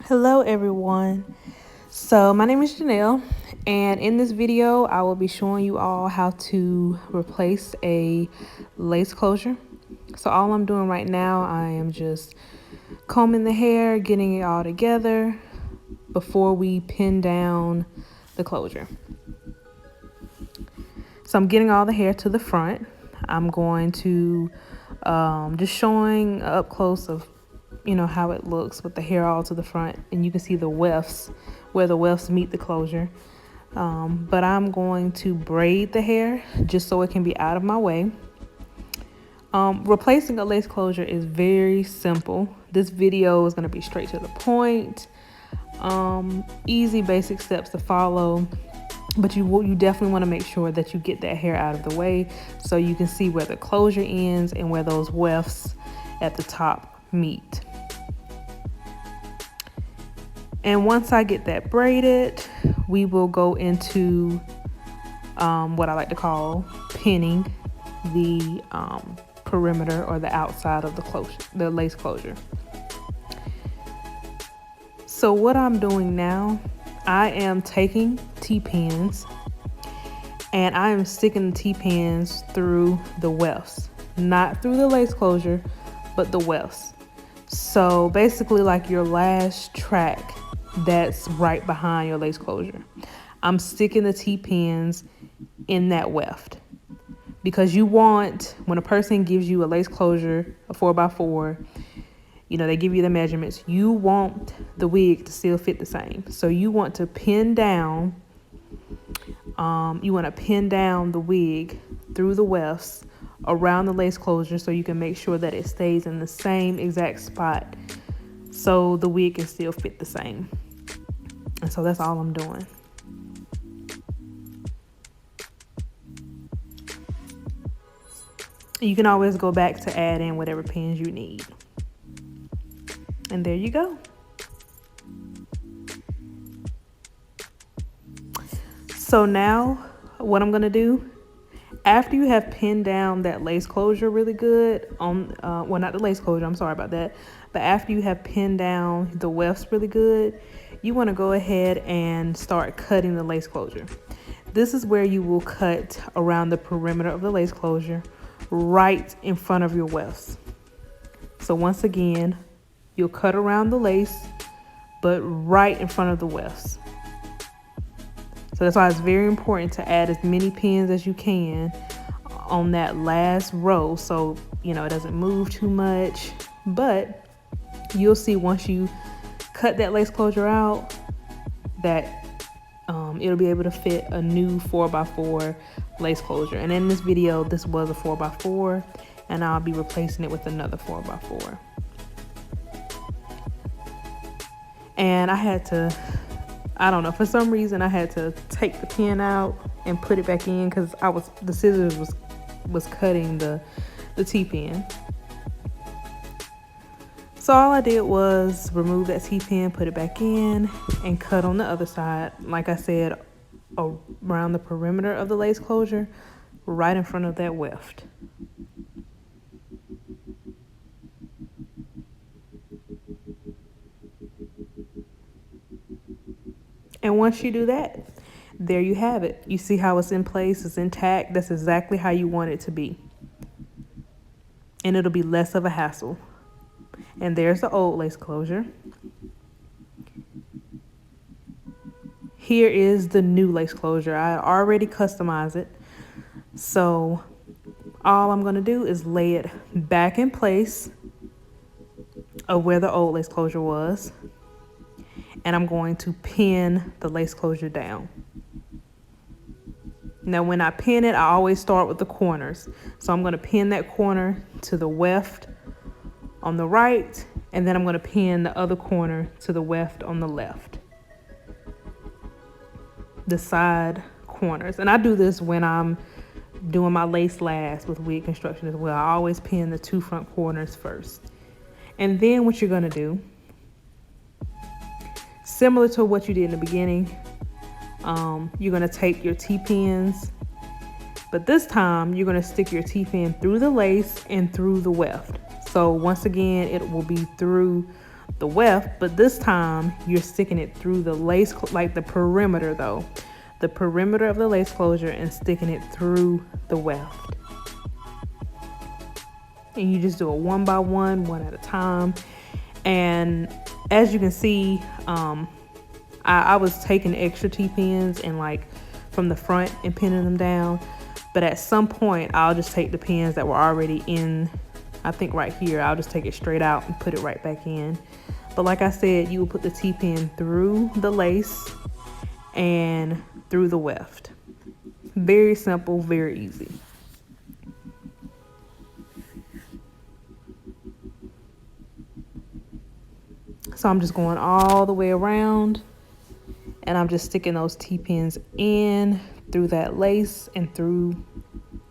Hello everyone. So my name is Janelle, and in this video I will be showing you all how to replace a lace closure. So all I'm doing right now, I am just combing the hair, getting it all together before we pin down the closure. So I'm getting all the hair to the front. I'm going to just showing up close of how it looks with the hair all to the front, and you can see the wefts where the wefts meet the closure. But I'm going to braid the hair just so it can be out of my way. Replacing a lace closure is very simple. This video is going to be straight to the point. Easy basic steps to follow, but you definitely want to make sure that you get that hair out of the way so you can see where the closure ends and where those wefts at the top meet. And once I get that braided, we will go into what I like to call pinning the perimeter or the outside of the closure, the lace closure. So what I'm doing now, I am taking T-pins and I am sticking the T-pins through the wefts, not through the lace closure, but the wefts. So basically like your last track that's right behind your lace closure. I'm sticking the T-pins in that weft because you want, when a person gives you a lace closure, a 4x4, they give you the measurements, you want the wig to still fit the same. So you want to pin down, the wig through the wefts around the lace closure so you can make sure that it stays in the same exact spot so the wig can still fit the same. And so that's all I'm doing. You can always go back to add in whatever pins you need. And there you go. So now what I'm gonna do, after you have pinned down that lace closure really good on, not the lace closure, I'm sorry about that. But after you have pinned down the wefts really good, you wanna go ahead and start cutting the lace closure. This is where you will cut around the perimeter of the lace closure, right in front of your wefts. So once again, you'll cut around the lace, but right in front of the wefts. So that's why it's very important to add as many pins as you can on that last row so it doesn't move too much. But you'll see once you cut that lace closure out that it'll be able to fit a new 4x4 lace closure. And in this video, this was a 4x4 and I'll be replacing it with another 4x4. And I had to, for some reason I had to take the pin out and put it back in because the scissors was cutting the T-pin. So all I did was remove that T-pin, put it back in, and cut on the other side, like I said, around the perimeter of the lace closure, right in front of that weft. And once you do that, there you have it. You see how it's in place, it's intact. That's exactly how you want it to be. And it'll be less of a hassle. And there's the old lace closure. Here is the new lace closure. I already customized it. So all I'm gonna do is lay it back in place of where the old lace closure was. And I'm going to pin the lace closure down. Now when I pin it, I always start with the corners. So I'm gonna pin that corner to the weft on the right, and then I'm gonna pin the other corner to the weft on the left. The side corners. And I do this when I'm doing my lace last with wig construction as well. I always pin the two front corners first. And then what you're gonna do, similar to what you did in the beginning, you're gonna take your T-pins, but this time you're gonna stick your T-pin through the lace and through the weft. So once again, it will be through the weft, but this time you're sticking it through the lace, like the perimeter though, the perimeter of the lace closure, and sticking it through the weft. And you just do it one by one at a time. And as you can see, I was taking extra T-pins and like from the front and pinning them down, but at some point I'll just take the pins that were already in, I think right here, I'll just take it straight out and put it right back in. But like I said, you will put the T-pin through the lace and through the weft. Very simple, very easy. So I'm just going all the way around, and I'm just sticking those T-pins in through that lace and through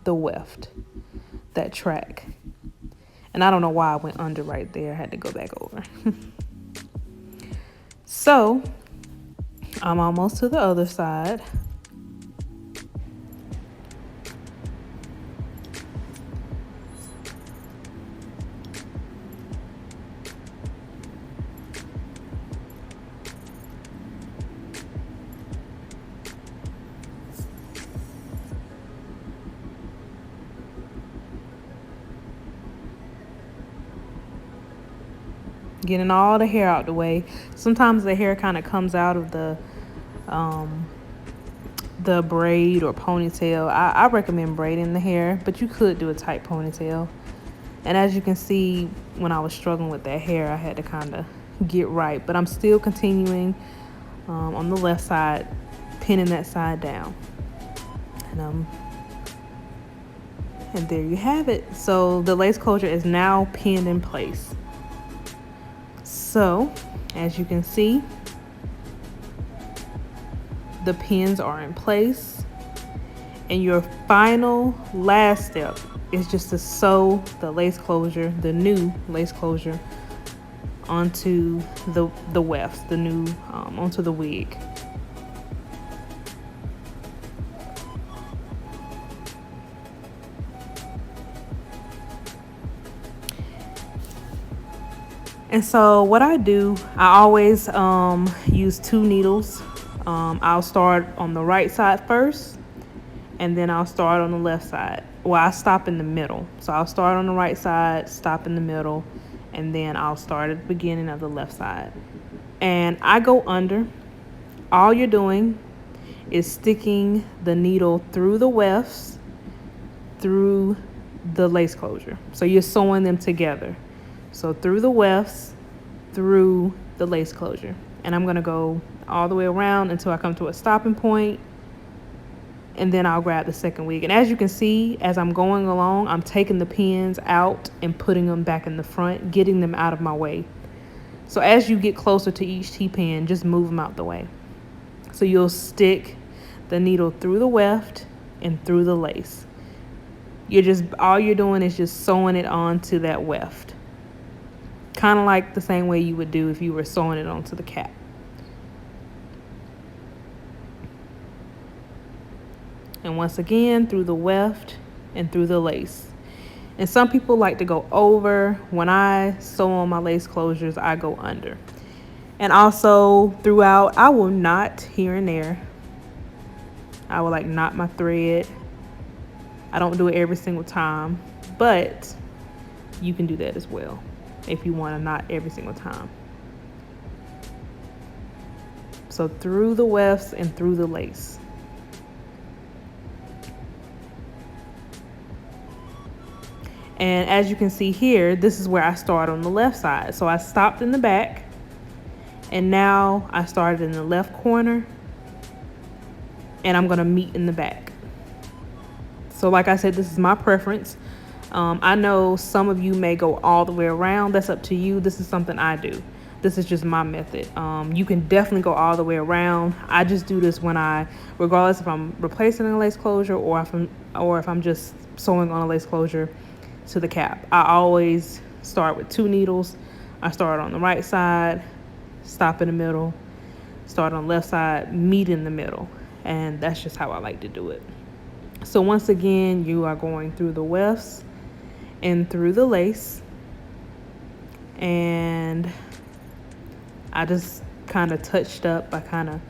the weft, that track. And I don't know why I went under right there. I had to go back over. So I'm almost to the other side. Getting all the hair out the way. Sometimes the hair kind of comes out of the braid or ponytail. I recommend braiding the hair, but you could do a tight ponytail. And as you can see, when I was struggling with that hair, I had to kind of get right. But I'm still continuing on the left side, pinning that side down. And there you have it. So the lace closure is now pinned in place. So as you can see, the pins are in place, and your final last step is just to sew the lace closure, the new lace closure, onto the wefts, the new onto the wig. And so what I do, I always use 2 needles. I'll start on the right side first, and then I'll start on the left side. Well, I stop in the middle. So I'll start on the right side, stop in the middle, and then I'll start at the beginning of the left side. And I go under. All you're doing is sticking the needle through the wefts, through the lace closure. So you're sewing them together. So through the wefts, through the lace closure. And I'm gonna go all the way around until I come to a stopping point, and then I'll grab the second wig. And as you can see, as I'm going along, I'm taking the pins out and putting them back in the front, getting them out of my way. So as you get closer to each T-pin, just move them out the way. So you'll stick the needle through the weft and through the lace. All you're doing is just sewing it onto that weft. Kind of like the same way you would do if you were sewing it onto the cap. And once again, through the weft and through the lace. And some people like to go over. When I sew on my lace closures, I go under. And also throughout, I will knot here and there. I will like knot my thread. I don't do it every single time, but you can do that as well if you want to knot every single time. So through the wefts and through the lace. And as you can see here, this is where I start on the left side. So I stopped in the back, and now I started in the left corner, and I'm gonna meet in the back. So like I said, this is my preference. I know some of you may go all the way around. That's up to you. This is something I do. This is just my method. You can definitely go all the way around. I just do this when regardless if I'm replacing a lace closure or if I'm just sewing on a lace closure to the cap. I always start with 2 needles. I start on the right side, stop in the middle, start on the left side, meet in the middle. And that's just how I like to do it. So once again, you are going through the wefts and through the lace, and I just kind of touched up. I kind of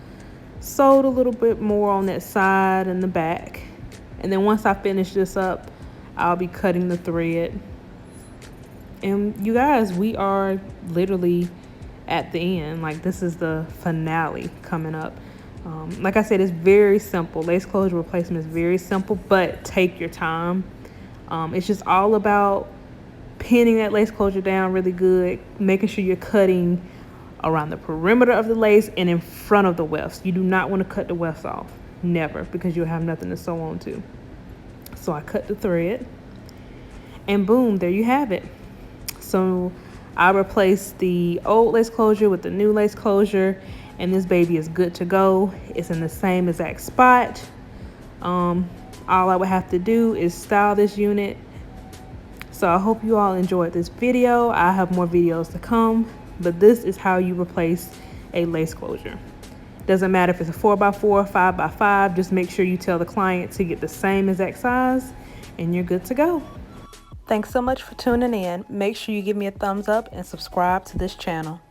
sewed a little bit more on that side and the back. And then once I finish this up, I'll be cutting the thread. And you guys, we are literally at the end. Like, this is the finale coming up. Like I said, it's very simple. Lace closure replacement is very simple, but take your time. It's just all about pinning that lace closure down really good, making sure you're cutting around the perimeter of the lace and in front of the wefts. You do not want to cut the wefts off, never, because you'll have nothing to sew on to. So I cut the thread, and boom, there you have it. So I replaced the old lace closure with the new lace closure, and this baby is good to go. It's in the same exact spot. All I would have to do is style this unit. So I hope you all enjoyed this video. I have more videos to come, but this is how you replace a lace closure. Doesn't matter if it's a 4x4, 5x5, just make sure you tell the client to get the same exact size and you're good to go. Thanks so much for tuning in. Make sure you give me a thumbs up and subscribe to this channel.